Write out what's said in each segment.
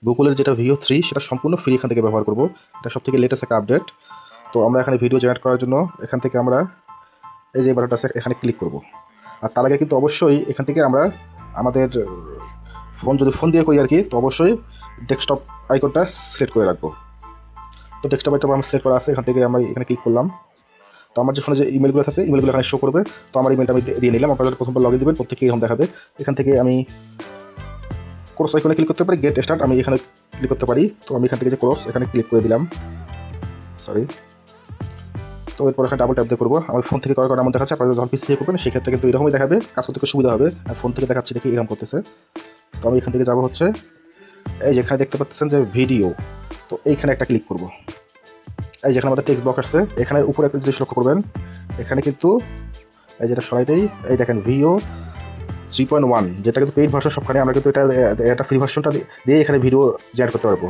গুগলের যেটা ভিও 3 সেটা সম্পূর্ণ ফ্রি এখান থেকে ব্যবহার করব। এটা সবথেকে লেটেস্ট একটা আপডেট। তো আমরা এখানে ভিডিও জেনারেট করার জন্য এখান থেকে আমরা এই যে বাটনটা আছে এখানে ক্লিক করব। আর তার আগে কিন্তু অবশ্যই এখান থেকে আমরা আমাদের যদি ফোন দিয়ে করি আর কি, তো অবশ্যই ডেস্কটপ আইকনটা সিলেক্ট করে রাখবো। তো ডেস্কটপ আইকন আমার সিলেক্ট করা আছে, এখান থেকে আমরা এখানে ক্লিক করলাম। তো আমার যে ফোনে যে ইমেলগুলো আছে ইমেলগুলো এখানে শো করবে। তো আমার ইমেলটা আমি দিয়ে নিলাম। আপনারা প্রথমবার লগ ইন দেবেন, প্রত্যেকেই এরকম দেখাবে। এখান থেকে আমি ক্রস আইকনে ক্লিক করতে পারি, গেট স্টার্ট আমি এখানে ক্লিক করতে পারি। তো আমি এখান থেকে যে ক্রস এখানে ক্লিক করে দিলাম, সরি। তো এরপর এখানে ডাবল ট্যাপ দিয়ে করবো। আমার ফোন থেকে করার কারণে এমন দেখাচ্ছে, আপনারা যখন পিসি থেকে করবেন সেক্ষেত্রে কিন্তু এরকমই দেখাবে, কাজ করতে খুব সুবিধা হবে। আর ফোন থেকে দেখাচ্ছি দেখি এরকম করতেছে। তো আমি এখান থেকে যাবো হচ্ছে এই যেখানে দেখতে পাচ্ছেন যে ভিডিও, তো এইখানে একটা ক্লিক করব। এই যেখানে আমাদের টেক্সট বক্স আসছে এখানে উপরে একটা জিনিস লক্ষ্য করবেন, এখানে কিন্তু এই যেটা সরাইতেই এই দেখেন ভিও 3.1 যেটা কিন্তু পেইড ভার্সন, সবখানে আমরা কিন্তু এটা ফ্রি ভার্সনটা দিয়ে এখানে ভিডিও জেনারেট করতে পারবো।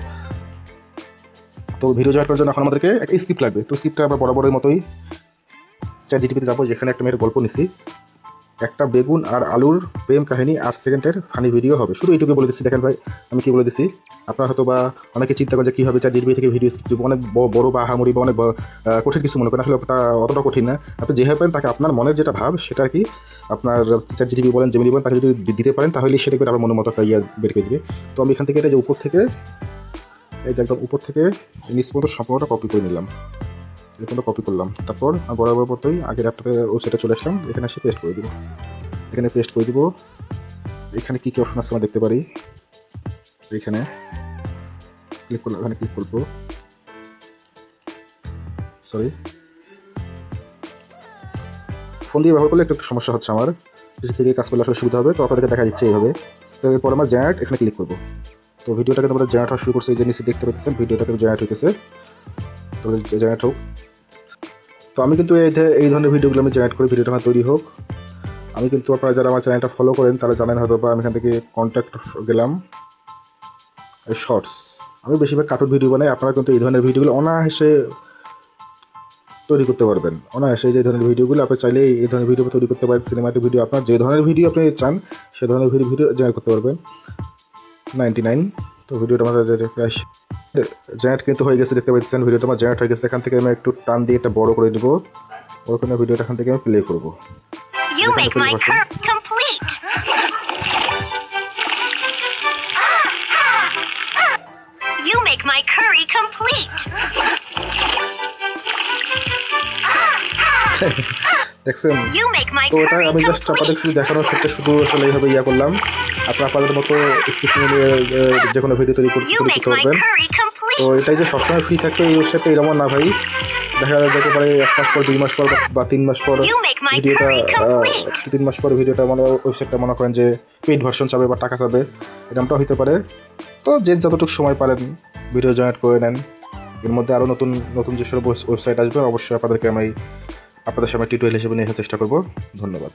তো ভিডিও জেনারেট করার জন্য এখন আমাদেরকে একটা স্ক্রিপ্ট লাগবে। তো স্ক্রিপ্টটা আমরা বরাবরের মতোই চ্যাটজিপিটিতে যাবো, যেখানে একটা মেয়ের গল্প নিছি, একটা বেগুন আর আলুর প্রেম কাহিনী 8 সেকেন্ডের ফানি ভিডিও হবে। শুধু এইটুকু বলে দিচ্ছি, দেখেন ভাই আমি কি বলে দিচ্ছি। আপনারা হয়তো বা অনেকে চিন্তা করেন যে কীভাবে চ্যাটজিপিটি থেকে ভিডিও স্ক্রিপ্ট দিব, অনেক বড় বা আহামরি বা অনেক কঠিন কিছু মনে করেন। আসলে ওটা অতটা কঠিন না। আপনি যেভাবে পারেন তাকে আপনার মনের যেটা ভাব সেটা কি আপনার চ্যাটজিপিটি বলেন, জেমিনি বলেন, তাকে যদি দিতে পারেন তাহলে সেটা করে আমার মনের মতো একটা বের করে দিবে। তো আমি এখান থেকে এটা যে উপর থেকে এই যে একদম উপর থেকে নিচ পর্যন্ত সম্পূর্ণটা কপি করে নিলাম, এখানে কপি করলাম। তারপর বরাবর মতোই আগের অ্যাপটাতে ওয়েবসাইটে চলে আসলাম, এখানে এসে পেস্ট করে দিব। এখানে পেস্ট করে দিব। এখানে কী কী অপশন আছে আমরা দেখতে পারি, এখানে ক্লিক করলাম, এখানে ক্লিক করবো, সরি ফোন দিয়ে ব্যবহার করলে একটু সমস্যা হচ্ছে আমার, পিসি থেকে কাজ করলে আসলে সুবিধা হবে। তো আপনাদেরকে দেখা দিচ্ছে এইভাবে। তো এরপর আমার জেনারেট এখানে ক্লিক করবো। তো ভিডিওটাকে তোমরা জেনারেট হওয়া শুরু করছে, এই যে নিচে দেখতে পাচ্ছেন ভিডিওটাকে জেনারেট হইতেছে। তো জেনারেট হোক। তো আমি কিন্তু এই ধরনের ভিডিওগুলো আমি জেনারেট করি, ভিডিওটা আমার তৈরি হোক। আমি কিন্তু আপনারা যারা আমার চ্যানেলটা ফলো করেন তারা জানেন হয়তো, বা আমি এখান থেকে কন্ট্যাক্ট গেলাম শর্টস। আমি বেশিরভাগ কার্টুন ভিডিও বানাই। আপনারা কিন্তু এই ধরনের ভিডিওগুলো অনায়াসে তৈরি করতে পারবেন। অনায়াসে যে ধরনের ভিডিওগুলো আপনি চাইলে এই ধরনের ভিডিও তৈরি করতে পারেন। সিনেমাটিক ভিডিও, আপনার যে ধরনের ভিডিও আপনি চান সে ধরনের ভিডিও জেনারেট করতে পারবেন। 99। তো ভিডিওটা আমার প্রায় জেনারেট কিন্তু হয়ে গেছে, দেখতে পাচ্ছেন ভিডিওটা আমার জেনারেট হয়ে গেছে। এখান থেকে আমি একটু টান দিয়ে এটা বড় করে দিব, বড় করে ভিডিওটা এখান থেকে আমি প্লে করবো। You make my curry complete. You make my curry complete. দেখছেন? You make my তো এটা curry আমি জাস্ট আপনাদের complete. শুধু দেখানোর ক্ষেত্রে শুধু আসলে এইভাবে করলাম। আপনারা আপনাদের মতো স্ক্রিপ্ট নিয়ে যে কোনো ভিডিও তৈরি করতে You make my পারবেন। curry তো complete. এটাই যে সবসময় ফ্রি থাকবে এই ওয়েবসাইটে এরকম না ভাই। দেখা যেতে পারে 1 মাস পর, 2 মাস পর বা 3 মাস পর You make my ভিডিওটা curry complete. 3 মাস পর ভিডিওটা মানে ওয়েবসাইটটা মনে করেন যে পেইড ভার্সন চাবে বা টাকা চাবে, এরকমটাও হতে পারে। তো যে যতটুকু সময় পারেন ভিডিও জেনারেট করে নেন। এর মধ্যে আরও নতুন নতুন যেসব ওয়েবসাইট আসবে অবশ্যই আপনাদের সামনে টিউটোরিয়াল হিসেবে নিয়ে আসার চেষ্টা করব। ধন্যবাদ।